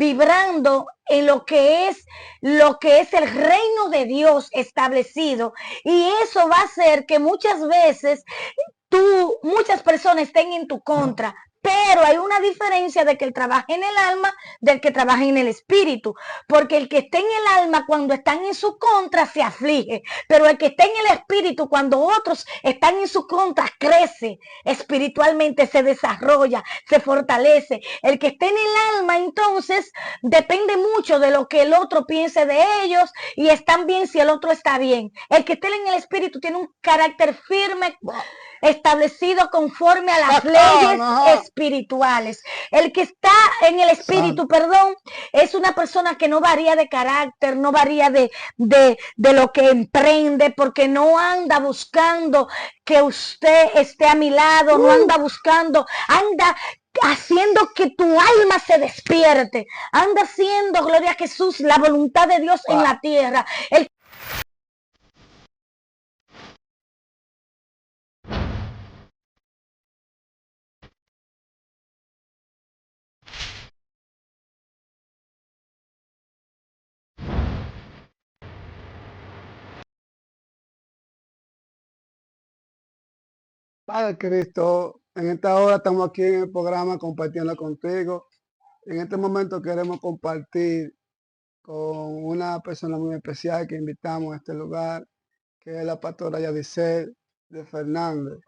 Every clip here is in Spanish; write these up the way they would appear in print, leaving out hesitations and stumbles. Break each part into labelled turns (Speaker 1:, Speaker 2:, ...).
Speaker 1: vibrando en lo que es el reino de Dios establecido. Y eso va a hacer que muchas veces muchas personas estén en tu contra, pero hay una diferencia de que él trabaja en el alma del que trabaja en el espíritu, porque el que está en el alma cuando están en su contra se aflige, pero el que está en el espíritu cuando otros están en su contra crece espiritualmente, se desarrolla, se fortalece. El que está en el alma entonces depende mucho de lo que el otro piense de ellos y están bien si el otro está bien. El que está en el espíritu tiene un carácter firme, establecido conforme a las leyes espirituales. El que está en el espíritu, perdón, es una persona que no varía de carácter, no varía de lo que emprende, porque no anda buscando que usted esté a mi lado, no anda buscando, anda haciendo que tu alma se despierte, anda haciendo, gloria a Jesús, la voluntad de Dios en la tierra.
Speaker 2: Padre Cristo, en esta hora estamos aquí en el programa compartiendo contigo. En este momento queremos compartir con una persona muy especial que invitamos a este lugar, que es la pastora Yadisel de Fernández.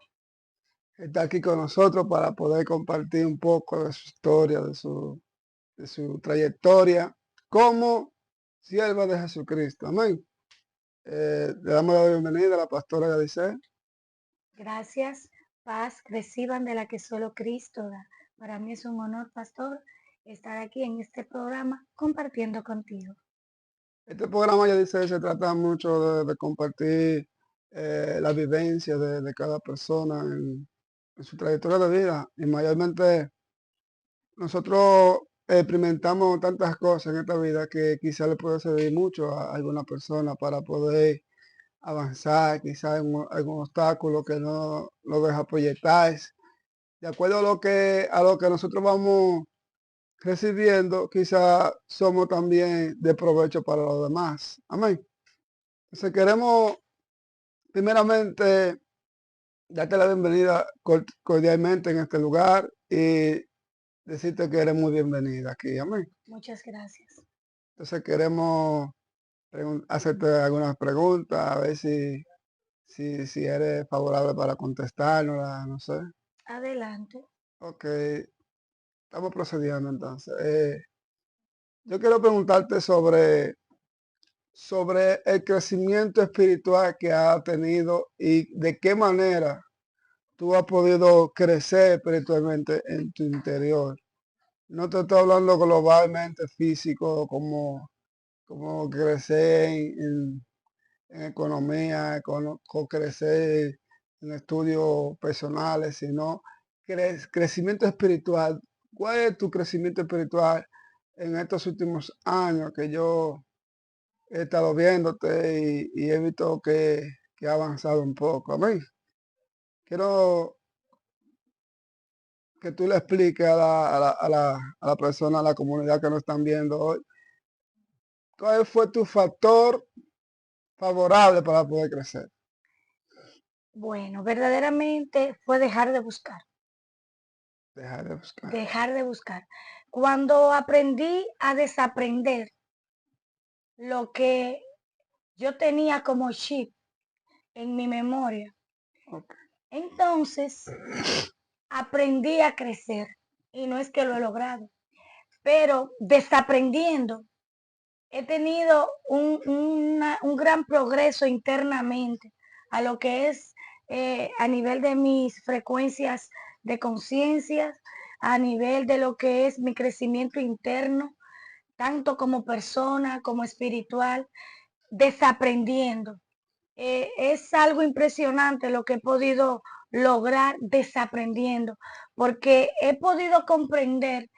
Speaker 2: Está aquí con nosotros para poder compartir un poco de su historia, de su trayectoria como sierva de Jesucristo. Amén. Le damos la bienvenida a la pastora Yadisel.
Speaker 1: Gracias, paz, reciban de la que solo Cristo da. Para mí es un honor, pastor, estar aquí en este programa compartiendo contigo.
Speaker 2: Este programa, ya dice, se trata mucho de compartir la vivencia de cada persona en su trayectoria de vida. Y mayormente nosotros experimentamos tantas cosas en esta vida que quizá le puede servir mucho a alguna persona para poder avanzar, quizá en algún obstáculo que no lo deja proyectar. De acuerdo a lo que nosotros vamos recibiendo, quizá somos también de provecho para los demás. Amén. Entonces queremos primeramente darte la bienvenida cordialmente en este lugar y decirte que eres muy bienvenida aquí. Amén.
Speaker 1: Muchas gracias.
Speaker 2: Entonces queremos hacerte algunas preguntas, a ver si eres favorable para contestarnos, no sé.
Speaker 1: Adelante.
Speaker 2: Ok, estamos procediendo entonces. Yo quiero preguntarte sobre el crecimiento espiritual que ha tenido y de qué manera tú has podido crecer espiritualmente en tu interior. No te estoy hablando globalmente físico, como crecer en economía, con crecer en estudios personales, sino crecimiento espiritual. ¿Cuál es tu crecimiento espiritual en estos últimos años que yo he estado viéndote y he visto que ha avanzado un poco? Amén. Quiero que tú le expliques a la persona, a la comunidad que nos están viendo hoy, ¿cuál fue tu factor favorable para poder crecer?
Speaker 1: Bueno, verdaderamente fue dejar de buscar,
Speaker 2: Dejar de buscar.
Speaker 1: dejar de buscar. Cuando aprendí a desaprender lo que yo tenía como chip en mi memoria,
Speaker 2: Okay.
Speaker 1: entonces aprendí a crecer. Y no es que lo he logrado, pero desaprendiendo he tenido un gran progreso internamente a lo que es a nivel de mis frecuencias de conciencia, a nivel de lo que es mi crecimiento interno, tanto como persona como espiritual, desaprendiendo. Es algo impresionante lo que he podido lograr desaprendiendo, porque he podido comprender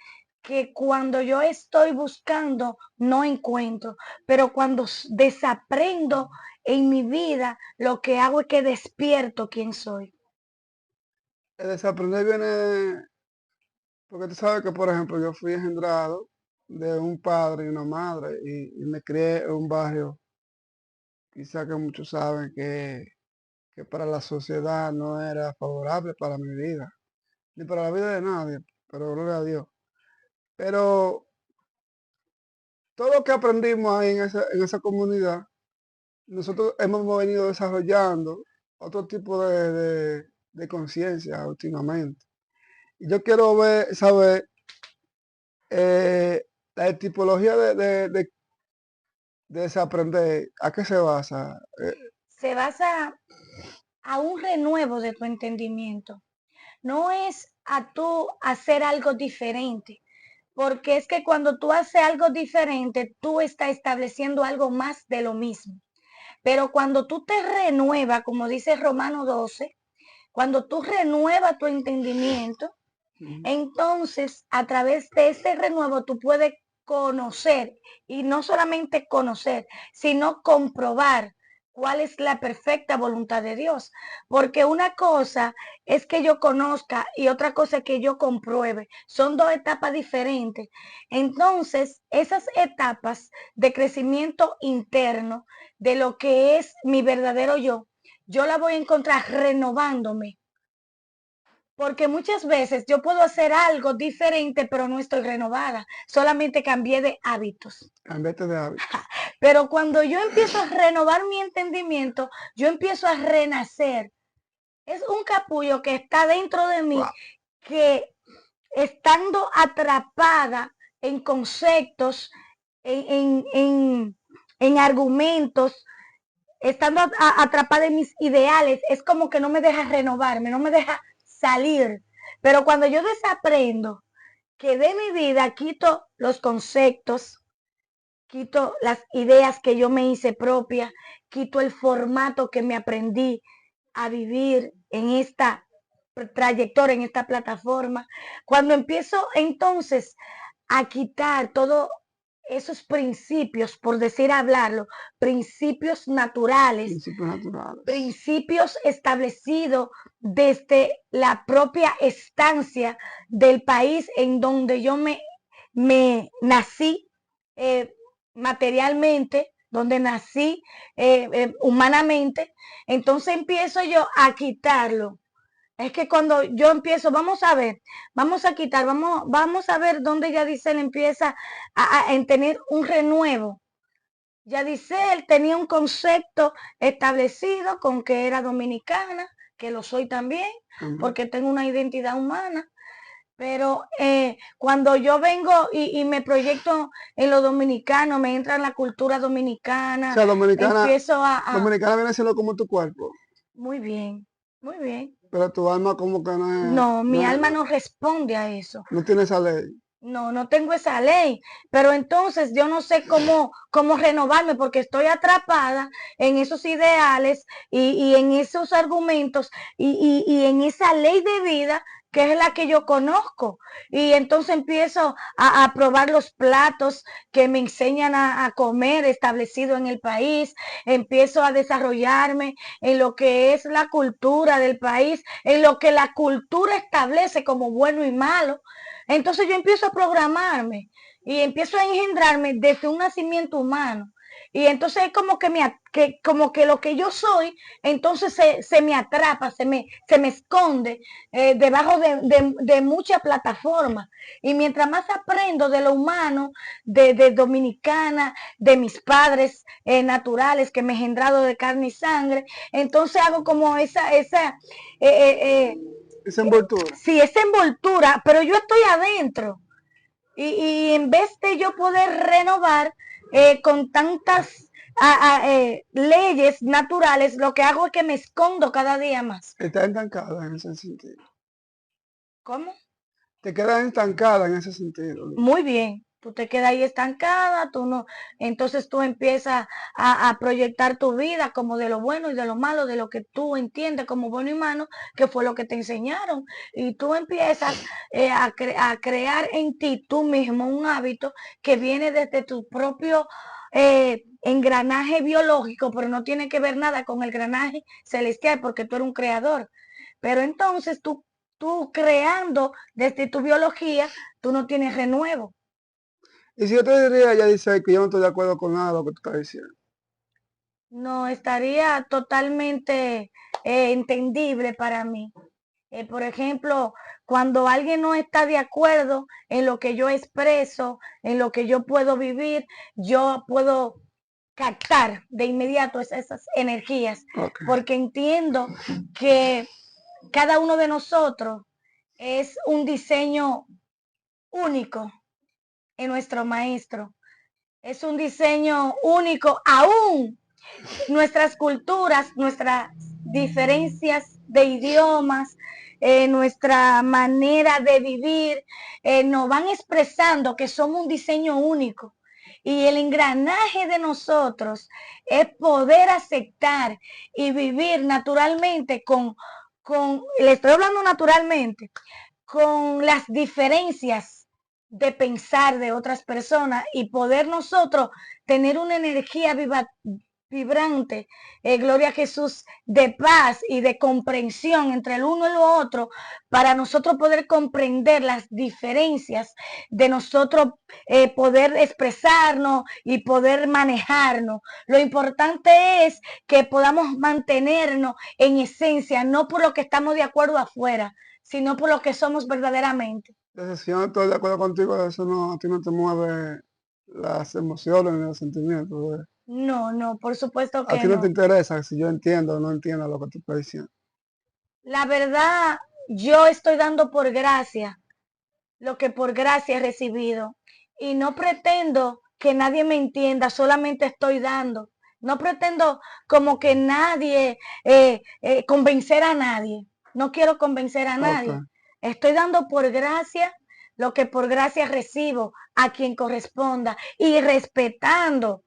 Speaker 1: que cuando yo estoy buscando, no encuentro, pero cuando desaprendo en mi vida, lo que hago es que despierto quién soy.
Speaker 2: El desaprender viene, porque tú sabes que, por ejemplo, yo fui engendrado de un padre y una madre y me crié en un barrio, quizá que muchos saben que para la sociedad no era favorable para mi vida, ni para la vida de nadie, pero gloria a Dios. Pero todo lo que aprendimos ahí en esa comunidad, nosotros hemos venido desarrollando otro tipo de conciencia últimamente. Y yo quiero saber la tipología de desaprender, ¿a qué se basa?
Speaker 1: Se basa a un renuevo de tu entendimiento. No es a tú hacer algo diferente, porque es que cuando tú haces algo diferente, tú estás estableciendo algo más de lo mismo. Pero cuando tú te renuevas, como dice Romano 12, cuando tú renuevas tu entendimiento, entonces a través de ese renuevo tú puedes conocer, y no solamente conocer, sino comprobar cuál es la perfecta voluntad de Dios. Porque una cosa es que yo conozca y otra cosa es que yo compruebe. Son dos etapas diferentes. Entonces, esas etapas de crecimiento interno de lo que es mi verdadero yo la voy a encontrar renovándome. Porque muchas veces yo puedo hacer algo diferente, pero no estoy renovada. Solamente cambié de hábitos.
Speaker 2: Cambiarte de hábito.
Speaker 1: Pero cuando yo empiezo a renovar mi entendimiento, yo empiezo a renacer. Es un capullo que está dentro de mí
Speaker 2: Wow.
Speaker 1: que estando atrapada en conceptos, en argumentos, estando atrapada en mis ideales, es como que no me deja renovarme, no me deja salir. Pero cuando yo desaprendo que de mi vida quito los conceptos, quito las ideas que yo me hice propia, quito el formato que me aprendí a vivir en esta trayectoria, en esta plataforma, cuando empiezo entonces a quitar todos esos principios, por decir hablarlo, principios naturales,
Speaker 2: Principios naturales.
Speaker 1: principios establecidos desde la propia estancia del país en donde yo me nací eh, materialmente, donde nací humanamente, entonces empiezo yo a quitarlo. Es que cuando yo empiezo, vamos a ver, vamos a quitar, vamos a ver dónde Yadisel empieza a tener un renuevo. Yadisel tenía un concepto establecido con que era dominicana, que lo soy también, porque tengo una identidad humana. Pero cuando yo vengo y me proyecto en lo dominicano, me entra en la cultura
Speaker 2: O
Speaker 1: dominicana,
Speaker 2: sea, dominicana,
Speaker 1: empiezo
Speaker 2: dominicana viene siendo como tu cuerpo,
Speaker 1: muy bien, muy bien.
Speaker 2: pero tu alma como que
Speaker 1: No, mi alma no responde a eso.
Speaker 2: no tiene esa ley.
Speaker 1: No, no tengo esa ley, pero entonces yo no sé cómo renovarme porque estoy atrapada en esos ideales y en esos argumentos y en esa ley de vida que es la que yo conozco. Y entonces empiezo a probar los platos que me enseñan a comer establecido en el país, empiezo a desarrollarme en lo que es la cultura del país, en lo que la cultura establece como bueno y malo. Entonces yo empiezo a programarme y empiezo a engendrarme desde un nacimiento humano. Y entonces es como como que lo que yo soy, entonces se me atrapa, se me esconde debajo de muchas plataformas. Y mientras más aprendo de lo humano, de dominicana, de mis padres naturales que me he engendrado de carne y sangre, entonces hago como eh, eh, eh,
Speaker 2: Esa envoltura.
Speaker 1: sí, esa envoltura, pero yo estoy adentro. Y en vez de yo poder renovar con tantas leyes naturales, lo que hago es que me escondo cada día más.
Speaker 2: Está estancada en ese sentido.
Speaker 1: ¿Cómo?
Speaker 2: Te quedas estancada en ese sentido.
Speaker 1: Muy bien. Tú te quedas ahí estancada, tú no, entonces tú empiezas a proyectar tu vida como de lo bueno y de lo malo, de lo que tú entiendes como bueno y malo, que fue lo que te enseñaron. Y tú empiezas a crear en ti tú mismo un hábito que viene desde tu propio engranaje biológico, pero no tiene que ver nada con el engranaje celestial, porque tú eres un creador. Pero entonces tú creando desde tu biología, tú no tienes renuevo.
Speaker 2: Y si yo te diría, ella dice que yo no estoy de acuerdo con nada de lo que tú estás diciendo.
Speaker 1: No, estaría totalmente entendible para mí. Por ejemplo, cuando alguien no está de acuerdo en lo que yo expreso, en lo que yo puedo vivir, yo puedo captar de inmediato esas energías,
Speaker 2: Ok,
Speaker 1: porque entiendo que cada uno de nosotros es un diseño único en nuestro maestro. Es un diseño único, aún nuestras culturas, nuestras diferencias de idiomas, nuestra manera de vivir, nos van expresando que somos un diseño único. Y el engranaje de nosotros es poder aceptar y vivir naturalmente le estoy hablando naturalmente, con las diferencias de pensar de otras personas y poder nosotros tener una energía vibrante, gloria a Jesús, de paz y de comprensión entre el uno y lo otro, para nosotros poder comprender las diferencias de nosotros, poder expresarnos y poder manejarnos. Lo importante es que podamos mantenernos en esencia, no por lo que estamos de acuerdo afuera, sino por lo que somos verdaderamente.
Speaker 2: entonces si yo no estoy de acuerdo contigo, eso no, a ti no te mueve las emociones ni los sentimientos.
Speaker 1: No, no, por supuesto
Speaker 2: A
Speaker 1: que
Speaker 2: ti no te
Speaker 1: no.
Speaker 2: interesa si yo entiendo o no entiendo lo que tú estás diciendo.
Speaker 1: La verdad, yo estoy dando por gracia lo que por gracia he recibido. Y no pretendo que nadie me entienda, solamente estoy dando. No pretendo como que nadie, convencer a nadie. No quiero convencer a
Speaker 2: Ok.
Speaker 1: nadie. Estoy dando por gracia lo que por gracia recibo a quien corresponda y respetando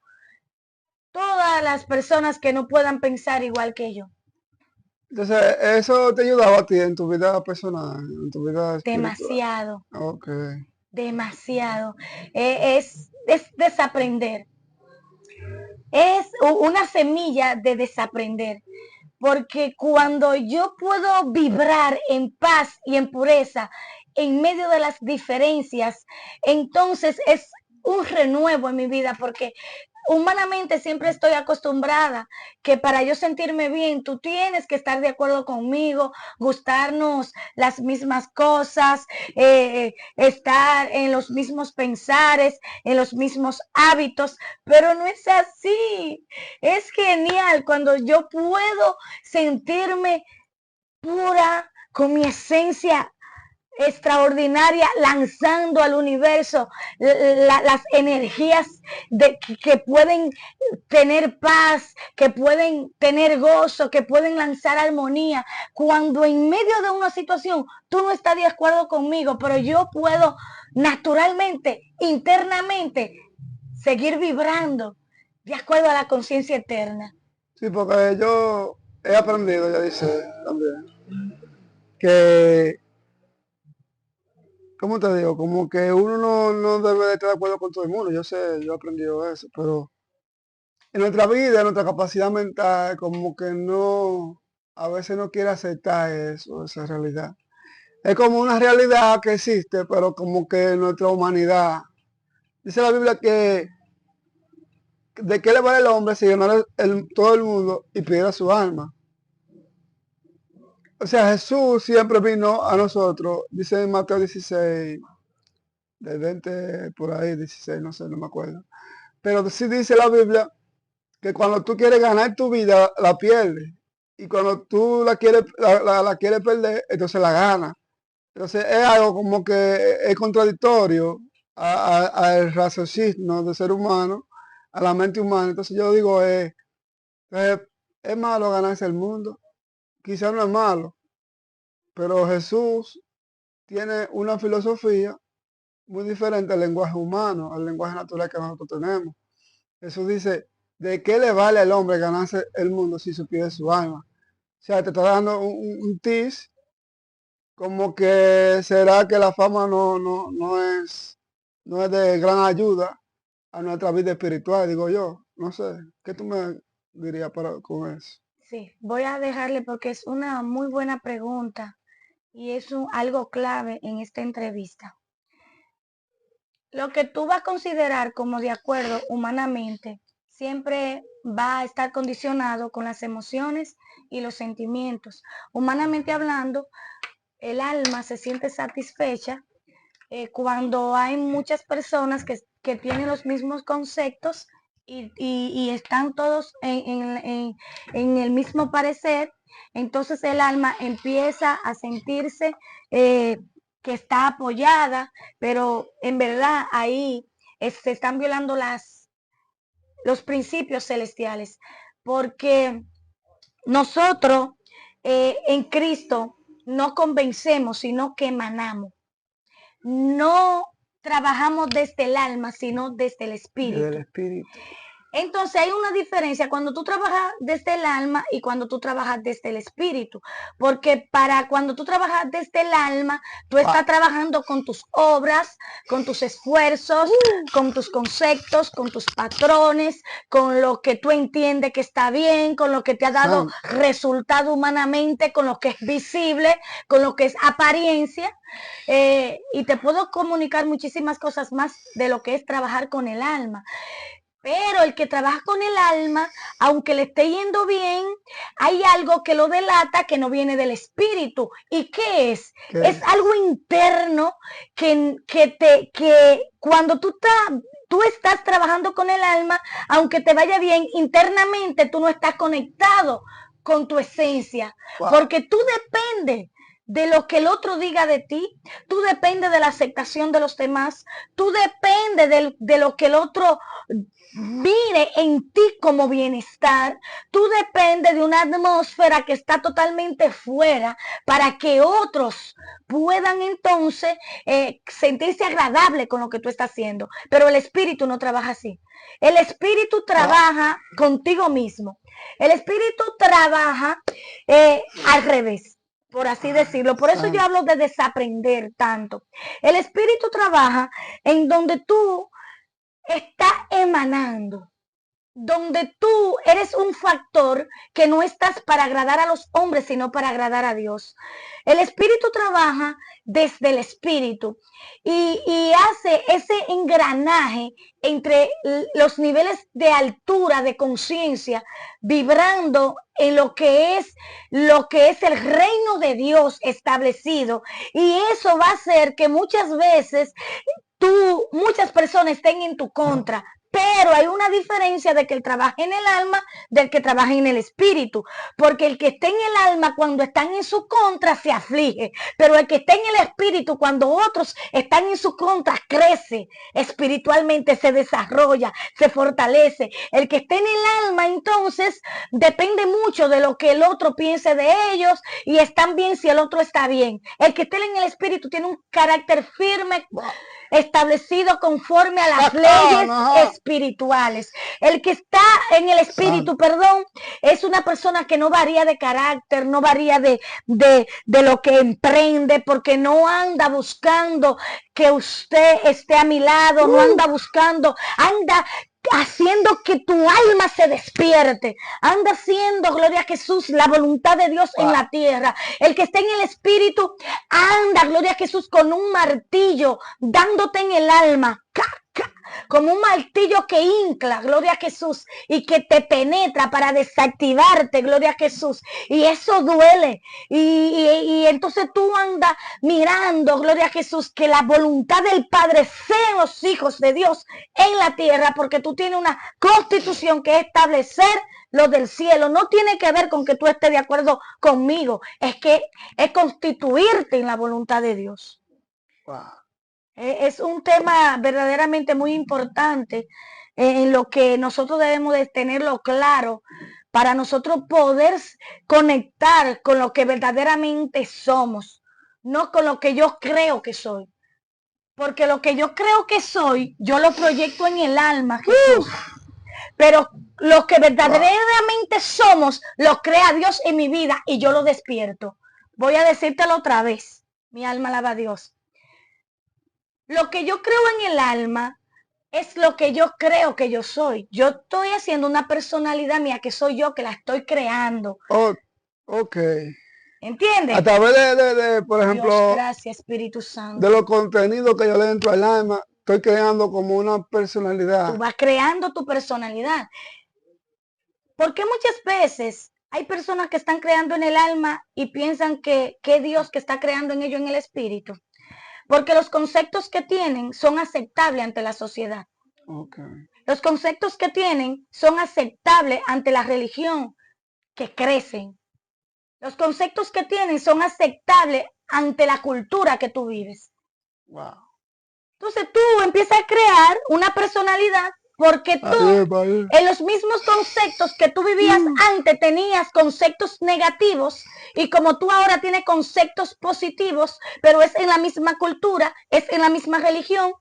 Speaker 1: todas las personas que no puedan pensar igual que yo.
Speaker 2: Entonces, eso te ayudaba a ti en tu vida personal, en tu vida espiritual.
Speaker 1: Demasiado,
Speaker 2: Ok.
Speaker 1: demasiado. Es desaprender. Es una semilla de desaprender, porque cuando yo puedo vibrar en paz y en pureza en medio de las diferencias, entonces es un renuevo en mi vida, porque humanamente siempre estoy acostumbrada que para yo sentirme bien, tú tienes que estar de acuerdo conmigo, gustarnos las mismas cosas, estar en los mismos pensares, en los mismos hábitos, pero no es así. Es genial cuando yo puedo sentirme pura con mi esencia extraordinaria, lanzando al universo las energías que pueden tener paz, que pueden tener gozo, que pueden lanzar armonía. Cuando en medio de una situación tú no estás de acuerdo conmigo, pero yo puedo naturalmente, internamente, seguir vibrando de acuerdo a la conciencia eterna.
Speaker 2: Sí, porque yo he aprendido, ya dice también, que, ¿cómo te digo? Como que uno no debe de estar de acuerdo con todo el mundo. Yo sé, yo he aprendido eso, pero en nuestra vida, en nuestra capacidad mental, como que no, a veces no quiere aceptar eso, esa realidad. Es como una realidad que existe, pero como que nuestra humanidad. Dice la Biblia que ¿de qué le vale el hombre si ganara todo el mundo y pidiera su alma? O sea, Jesús siempre vino a nosotros, dice en Mateo 16, del 20 por ahí, 16, no sé, no me acuerdo. Pero sí dice la Biblia que cuando tú quieres ganar tu vida, la pierdes. Y cuando tú la quieres perder, entonces la ganas. Entonces es algo como que es contradictorio al raciocinio del ser humano, a la mente humana. Entonces yo digo, es malo ganarse el mundo. Quizá no es malo, pero Jesús tiene una filosofía muy diferente al lenguaje humano, al lenguaje natural que nosotros tenemos. Jesús dice, ¿de qué le vale al hombre ganarse el mundo si supiera su alma? O sea, te está dando un tips como que será que la fama no es de gran ayuda a nuestra vida espiritual, digo yo. No sé, ¿qué tú me dirías con eso?
Speaker 1: Sí, voy a dejarle porque es una muy buena pregunta y es algo clave en esta entrevista. Lo que tú vas a considerar como de acuerdo humanamente siempre va a estar condicionado con las emociones y los sentimientos. Humanamente hablando, el alma se siente satisfecha cuando hay muchas personas que tienen los mismos conceptos y están todos en el mismo parecer. Entonces el alma empieza a sentirse que está apoyada, pero en verdad ahí se están violando los principios celestiales, porque nosotros en Cristo no convencemos, sino que emanamos. No trabajamos desde el alma, sino desde el
Speaker 2: Desde el
Speaker 1: espíritu.
Speaker 2: espíritu.
Speaker 1: Entonces hay una diferencia cuando tú trabajas desde el alma y cuando tú trabajas desde el espíritu, porque para cuando tú trabajas desde el alma, tú estás trabajando con tus obras, con tus esfuerzos, con tus conceptos, con tus patrones, con lo que tú entiendes que está bien, con lo que te ha dado resultado humanamente, con lo que es visible, con lo que es apariencia. Y te puedo comunicar muchísimas cosas más de lo que es trabajar con el alma. Pero el que trabaja con el alma, aunque le esté yendo bien, hay algo que lo delata que no viene del espíritu. ¿Y qué es?
Speaker 2: ¿Qué
Speaker 1: Es
Speaker 2: es?
Speaker 1: algo interno que cuando tú estás trabajando con el alma, aunque te vaya bien, internamente tú no estás conectado con tu esencia. Porque tú dependes de lo que el otro diga de ti, tú dependes de la aceptación de los demás, tú dependes de lo que el otro mire en ti como bienestar. Tú dependes de una atmósfera que está totalmente fuera para que otros puedan entonces sentirse agradable con lo que tú estás haciendo. Pero el espíritu no trabaja así. El espíritu trabaja contigo mismo. El espíritu trabaja al revés, por así decirlo. Por eso yo hablo de desaprender tanto. El espíritu trabaja en donde tú está emanando, donde tú eres un factor que no estás para agradar a los hombres, sino para agradar a Dios. El espíritu trabaja desde el espíritu y hace ese engranaje entre los niveles de altura, de conciencia, vibrando en lo que es el reino de Dios establecido. Y eso va a hacer que muchas veces muchas personas estén en tu contra, pero hay una diferencia de que el trabaje en el alma del que trabaja en el espíritu, porque el que está en el alma cuando están en su contra se aflige, pero el que está en el espíritu cuando otros están en su contra crece espiritualmente, se desarrolla, se fortalece. El que está en el alma entonces depende mucho de lo que el otro piense de ellos y están bien si el otro está bien. El que está en el espíritu tiene un carácter firme, establecido conforme a las leyes espirituales. El que está en el espíritu, es una persona que no varía de carácter, no varía de lo que emprende, porque no anda buscando que usted esté a mi lado, no anda buscando, anda haciendo que tu alma se despierte, anda haciendo, gloria a Jesús, la voluntad de Dios en la tierra. El que está en el espíritu anda, gloria a Jesús, con un martillo dándote en el alma, como un martillo que incla, gloria a Jesús, y que te penetra para desactivarte, gloria a Jesús, y eso duele, y entonces tú andas mirando, gloria a Jesús, que la voluntad del Padre sean los hijos de Dios en la tierra, porque tú tienes una constitución que es establecer lo del cielo. No tiene que ver con que tú estés de acuerdo conmigo, es que es constituirte en la voluntad de Dios. Es un tema verdaderamente muy importante en lo que nosotros debemos de tenerlo claro para nosotros poder conectar con lo que verdaderamente somos, no con lo que yo creo que soy. Porque lo que yo creo que soy, yo lo proyecto en el alma, Jesús. Pero lo que verdaderamente somos, lo crea Dios en mi vida y yo lo despierto. Voy a decírtelo otra vez. Mi alma alaba a Dios. Lo que yo creo en el alma es lo que yo creo que yo soy. Yo estoy haciendo una personalidad mía que soy yo, que la estoy creando.
Speaker 2: Ok.
Speaker 1: ¿Entiendes?
Speaker 2: A través por ejemplo,
Speaker 1: Dios, gracias, Espíritu Santo.
Speaker 2: de los contenidos que yo le entro al alma, estoy creando como una
Speaker 1: Tú
Speaker 2: personalidad.
Speaker 1: vas creando tu personalidad. Porque muchas veces hay personas que están creando en el alma y piensan que Dios que está creando en ellos en el espíritu. Porque los conceptos que tienen son aceptables ante la sociedad.
Speaker 2: Okay.
Speaker 1: Los conceptos que tienen son aceptables ante la religión que crecen. Los conceptos que tienen son aceptables ante la cultura que tú vives.
Speaker 2: Wow.
Speaker 1: Entonces tú empiezas a crear una personalidad porque tú en los mismos conceptos que tú vivías antes tenías conceptos negativos y como tú ahora tienes conceptos positivos, pero es en la misma cultura, es en la misma religión,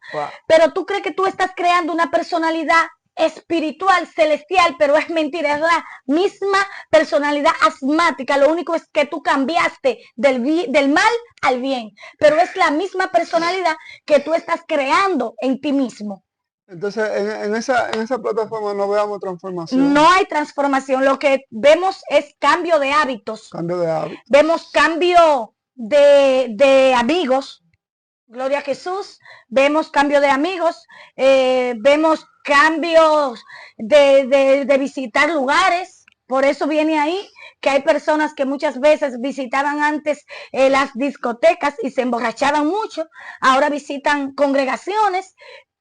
Speaker 1: pero tú crees que tú estás creando una personalidad espiritual, celestial, pero es mentira, es la misma personalidad asmática, lo único es que tú cambiaste del mal al bien, pero es la misma personalidad que tú estás creando en ti mismo.
Speaker 2: Entonces, en esa plataforma no veamos transformación.
Speaker 1: No hay transformación, lo que vemos es cambio de hábitos.
Speaker 2: Cambio de hábitos.
Speaker 1: Vemos cambio de amigos, gloria a Jesús, vemos cambio de amigos, vemos cambios de visitar lugares, por eso viene ahí que hay personas que muchas veces visitaban antes las discotecas y se emborrachaban mucho, ahora visitan congregaciones,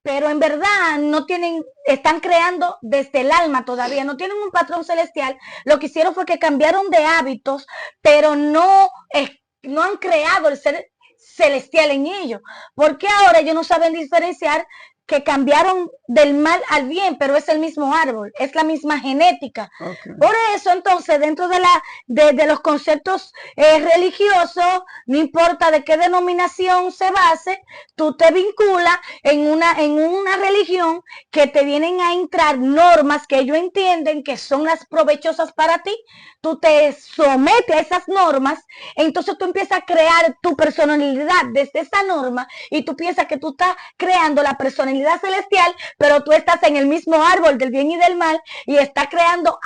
Speaker 1: pero en verdad no tienen, están creando desde el alma todavía, no tienen un patrón celestial, lo que hicieron fue que cambiaron de hábitos, pero no han creado el ser celestial en ellos, porque ahora ellos no saben diferenciar que cambiaron del mal al bien, pero es el mismo árbol, es la misma genética. Okay. Por eso, entonces, dentro de los conceptos religiosos, no importa de qué denominación se base, tú te vinculas en una religión que te vienen a entrar normas que ellos entienden que son las provechosas para ti, tú te sometes a esas normas, entonces tú empiezas a crear tu personalidad desde esa norma y tú piensas que tú estás creando la personalidad celestial, pero tú estás en el mismo árbol del bien y del mal y estás creando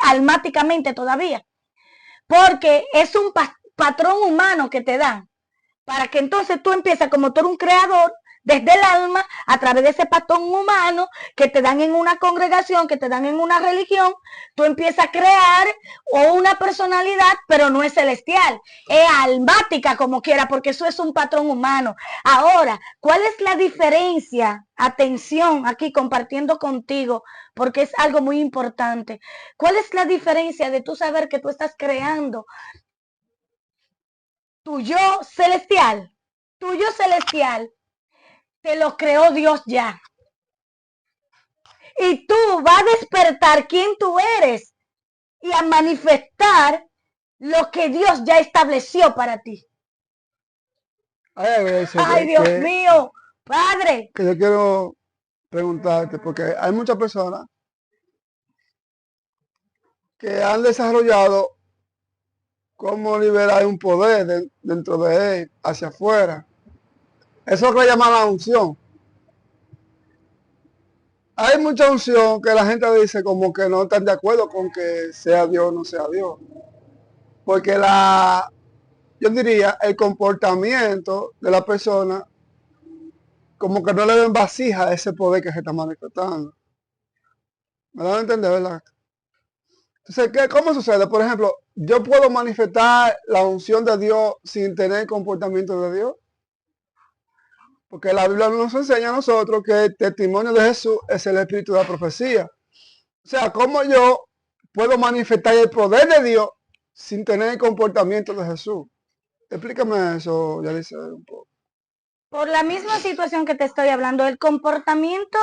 Speaker 1: almáticamente todavía, porque es un patrón humano que te dan, para que entonces tú empieces como tú eres un creador, desde el alma, a través de ese patrón humano que te dan en una congregación, que te dan en una religión, tú empiezas a crear una personalidad, pero no es celestial, es almática como quiera, porque eso es un patrón humano. Ahora, ¿cuál es la diferencia? Atención, aquí compartiendo contigo, porque es algo muy importante. ¿Cuál es la diferencia de tú saber que tú estás creando tu yo celestial? Tu yo celestial te lo creó Dios ya. Y tú vas a despertar quién tú eres y a manifestar lo que Dios ya estableció para ti. Ay, Dios mío, Padre.
Speaker 2: Que yo quiero preguntarte, porque hay muchas personas que han desarrollado cómo liberar un poder dentro de él, hacia afuera. Eso es lo que le llaman la unción. Hay mucha unción que la gente dice como que no están de acuerdo con que sea Dios o no sea Dios. Porque yo diría, el comportamiento de la persona como que no le ven vasija a ese poder que se está manifestando. ¿Me dan a entender, verdad? Entonces, ¿cómo sucede? Por ejemplo, yo puedo manifestar la unción de Dios sin tener el comportamiento de Dios. Porque la Biblia nos enseña a nosotros que el testimonio de Jesús es el espíritu de la profecía. O sea, ¿cómo yo puedo manifestar el poder de Dios sin tener el comportamiento de Jesús? Explícame eso, Yalice, un poco.
Speaker 1: Por la misma situación que te estoy hablando, el comportamiento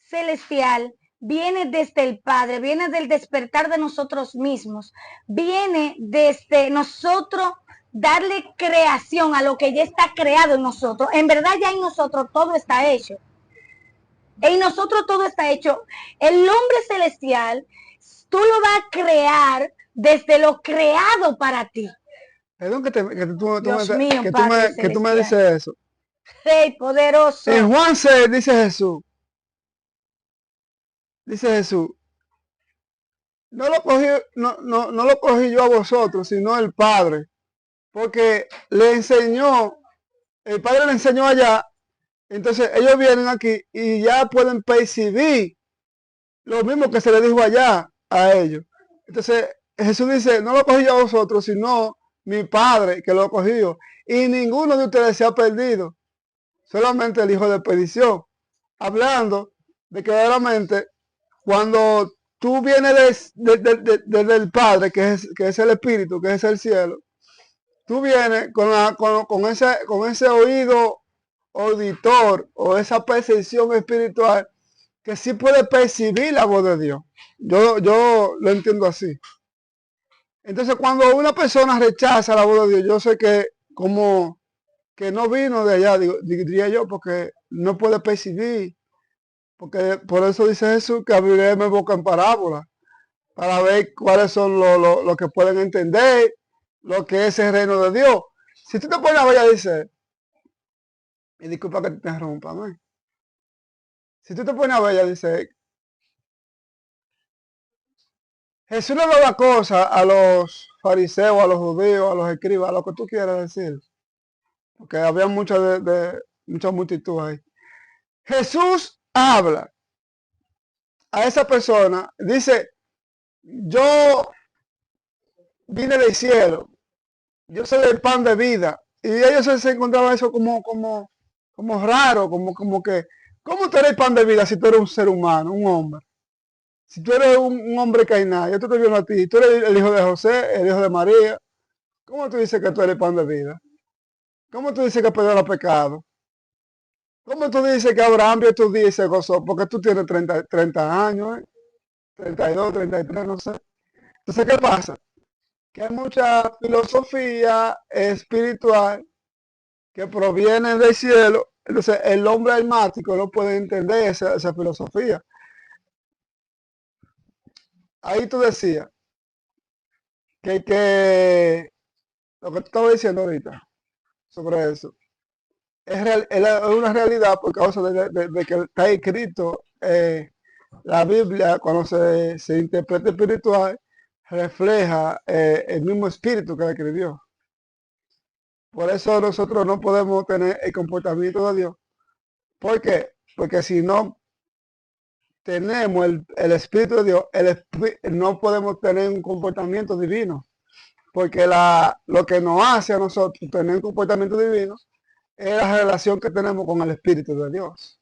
Speaker 1: celestial viene desde el Padre, viene del despertar de nosotros mismos, viene desde nosotros darle creación a lo que ya está creado en nosotros. En verdad ya en nosotros todo está hecho. En nosotros todo está hecho. El hombre celestial, tú lo vas a crear desde lo creado para ti.
Speaker 2: Perdón que tú
Speaker 1: Dios
Speaker 2: me dices eso.
Speaker 1: Rey poderoso.
Speaker 2: En Juan 6 dice Jesús, no lo cogí yo a vosotros, sino el Padre, porque el Padre le enseñó allá Entonces ellos vienen aquí y ya pueden percibir lo mismo que se les dijo allá a ellos. Entonces Jesús dice, no lo cogí yo a vosotros, sino mi Padre que lo cogió. Y ninguno de ustedes se ha perdido, solamente el hijo de perdición. Hablando de que verdaderamente cuando tú vienes del Padre, que es el Espíritu, que es el cielo, tú vienes con ese oído auditor o esa percepción espiritual que sí puede percibir la voz de Dios. Yo lo entiendo así. Entonces, cuando una persona rechaza la voz de Dios, yo sé que como que no vino de allá, diría yo, porque no puede percibir. Porque por eso dice Jesús que abriré mi boca en parábola, para ver cuáles son lo que pueden entender, lo que es el reino de Dios. Si tú te pones a ver, ya dice, y disculpa que te interrumpa, ¿no? Si tú te pones a ver, ya dice, Jesús le daba cosas a los fariseos, a los judíos, a los escribas, a lo que tú quieras decir, porque había mucha multitud ahí. Jesús habla a esa persona, dice, yo vine del cielo, yo soy el pan de vida. Y ellos se encontraban eso como raro, como que, ¿cómo tú eres el pan de vida si tú eres un ser humano, un hombre? Si tú eres un hombre que hay nada, yo te estoy viendo a ti, tú eres el hijo de José, el hijo de María, ¿cómo tú dices que tú eres el pan de vida? ¿Cómo tú dices que perdona pecado? ¿Cómo tú dices que Abraham vio tus días y se gozó? Porque tú tienes 30 años, 32, 33, no sé. Entonces, ¿qué pasa? Que hay mucha filosofía espiritual que proviene del cielo. Entonces, el hombre almático no puede entender esa filosofía. Ahí tú decías que lo que tú estabas diciendo ahorita sobre eso es una realidad por causa de que está escrito la Biblia, cuando se interpreta espiritual, refleja el mismo espíritu que la escribió. Por eso nosotros no podemos tener el comportamiento de Dios. ¿Por qué? Porque si no tenemos el Espíritu de Dios, no podemos tener un comportamiento divino. Porque lo que nos hace a nosotros tener un comportamiento divino es la relación que tenemos con el Espíritu de Dios.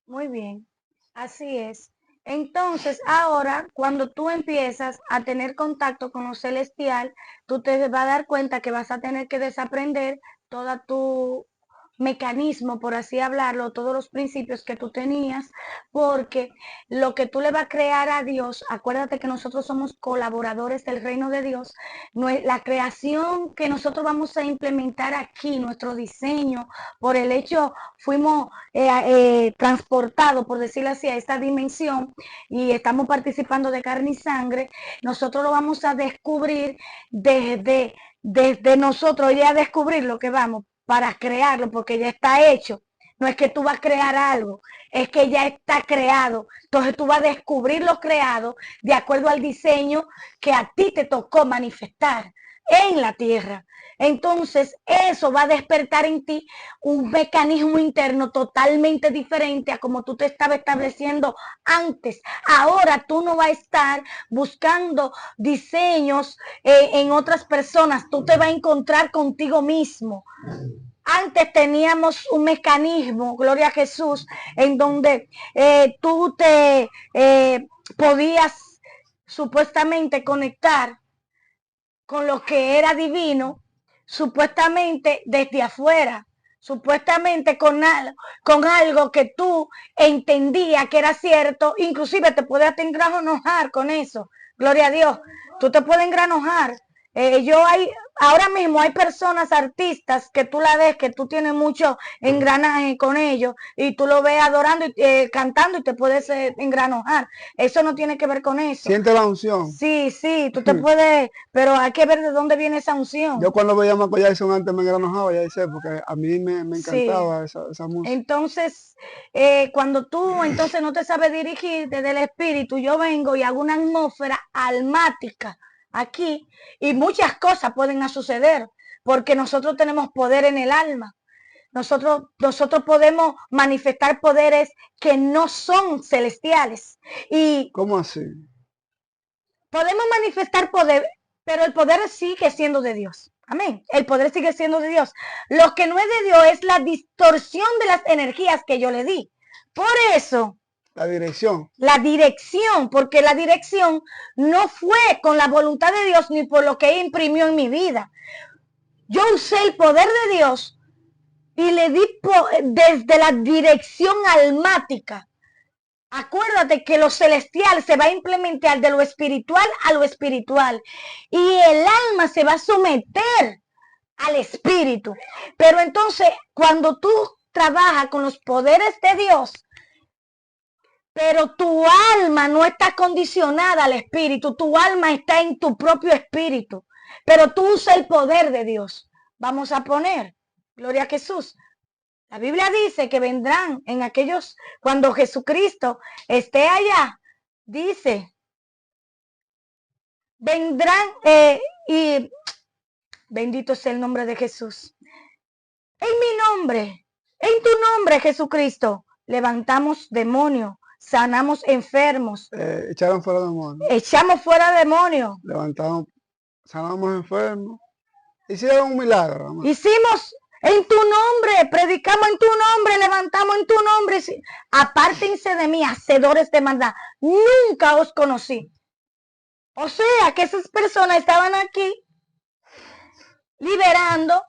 Speaker 1: Muy bien, así es. Entonces, ahora, cuando tú empiezas a tener contacto con lo celestial, tú te vas a dar cuenta que vas a tener que desaprender toda tu mecanismo, por así hablarlo, todos los principios que tú tenías, porque lo que tú le vas a crear a Dios, acuérdate que nosotros somos colaboradores del reino de Dios, la creación que nosotros vamos a implementar aquí, nuestro diseño, por el hecho, fuimos transportados, por decirlo así, a esta dimensión y estamos participando de carne y sangre, nosotros lo vamos a descubrir desde nosotros, ya a descubrir lo que vamos para crearlo, porque ya está hecho. No es que tú vas a crear algo, es que ya está creado. Entonces tú vas a descubrir lo creado de acuerdo al diseño que a ti te tocó manifestar en la tierra. Entonces eso va a despertar en ti un mecanismo interno totalmente diferente a como tú te estabas estableciendo antes. Ahora tú no vas a estar buscando diseños en otras personas, tú te vas a encontrar contigo mismo. Antes teníamos un mecanismo, gloria a Jesús, en donde tú te podías supuestamente conectar con lo que era divino, supuestamente desde afuera, supuestamente con algo que tú entendías que era cierto, inclusive te puedes hasta engranojar con eso, gloria a Dios, tú te puedes engranojar. Ahora mismo hay personas, artistas, que tú la ves, que tú tienes mucho engranaje con ellos y tú lo ves adorando y cantando y te puedes engranojar. Eso no tiene que ver con eso.
Speaker 2: Siente la unción.
Speaker 1: Sí, tú te puedes, pero hay que ver de dónde viene esa unción.
Speaker 2: Yo cuando veía a Michael Jackson antes me engranojaba, ya dice, porque a mí me encantaba esa música.
Speaker 1: Entonces, cuando tú entonces no te sabes dirigir desde el espíritu, yo vengo y hago una atmósfera almática aquí y muchas cosas pueden suceder porque nosotros tenemos poder en el alma. nosotros podemos manifestar poderes que no son celestiales. Y
Speaker 2: ¿Cómo así?
Speaker 1: podemos manifestar poder, pero el poder sigue siendo de Dios. Amén. El poder sigue siendo de Dios. Lo que no es de Dios es la distorsión de las energías que yo le di. Por eso,
Speaker 2: La dirección.
Speaker 1: la dirección, porque la dirección no fue con la voluntad de Dios ni por lo que imprimió en mi vida. Yo usé el poder de Dios y le di desde la dirección almática. Acuérdate que lo celestial se va a implementar de lo espiritual a lo espiritual y el alma se va a someter al espíritu. Pero entonces, cuando tú trabajas con los poderes de Dios, pero tu alma no está condicionada al espíritu, tu alma está en tu propio espíritu, pero tú usas el poder de Dios. Vamos a poner, gloria a Jesús. La Biblia dice que vendrán en aquellos, cuando Jesucristo esté allá, dice, vendrán y bendito sea el nombre de Jesús. En mi nombre, en tu nombre, Jesucristo, levantamos demonios, sanamos enfermos.
Speaker 2: Echaron fuera demonios.
Speaker 1: Echamos fuera demonios.
Speaker 2: Levantamos, sanamos enfermos. Hicieron un milagro. Hermano.
Speaker 1: Hicimos en tu nombre, predicamos en tu nombre, levantamos en tu nombre. Apártense de mí, hacedores de maldad. Nunca os conocí. O sea, que esas personas estaban aquí liberando,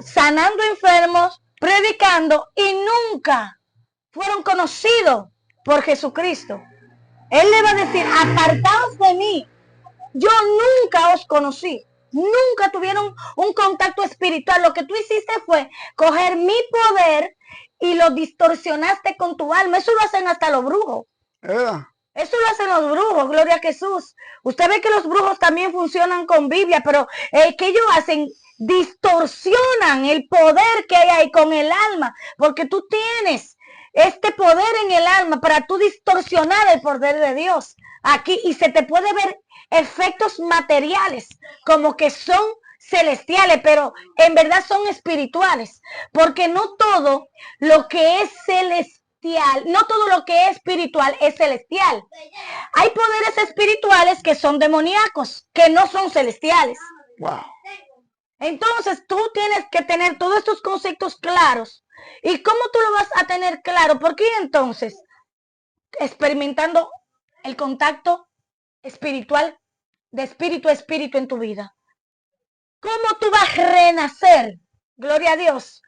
Speaker 1: sanando enfermos, predicando y nunca fueron conocidos por Jesucristo. Él le va a decir, apartaos de mí. Yo nunca os conocí. Nunca tuvieron un contacto espiritual. Lo que tú hiciste fue coger mi poder y lo distorsionaste con tu alma. Eso lo hacen hasta los brujos. Eso lo hacen los brujos, gloria a Jesús. Usted ve que los brujos también funcionan con Biblia, pero que ellos hacen, distorsionan el poder que hay ahí con el alma, porque tú tienes este poder en el alma para tú distorsionar el poder de Dios aquí y se te puede ver efectos materiales como que son celestiales, pero en verdad son espirituales, porque no todo lo que es celestial, no todo lo que es espiritual es celestial. Hay poderes espirituales que son demoníacos, que no son celestiales.
Speaker 2: Wow.
Speaker 1: Entonces tú tienes que tener todos estos conceptos claros. ¿Y cómo tú lo vas a tener claro? Porque entonces, experimentando el contacto espiritual, de espíritu a espíritu en tu vida. ¿Cómo tú vas a renacer? Gloria a Dios.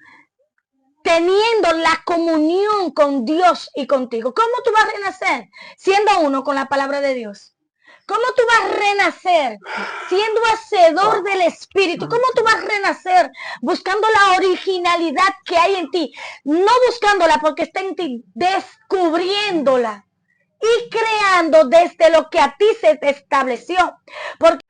Speaker 1: Teniendo la comunión con Dios y contigo. ¿Cómo tú vas a renacer? Siendo uno con la palabra de Dios. ¿Cómo tú vas a renacer? Siendo hacedor del Espíritu. ¿Cómo tú vas a renacer? Buscando la originalidad que hay en ti. No buscándola porque está en ti, descubriéndola. Y creando desde lo que a ti se te estableció. Porque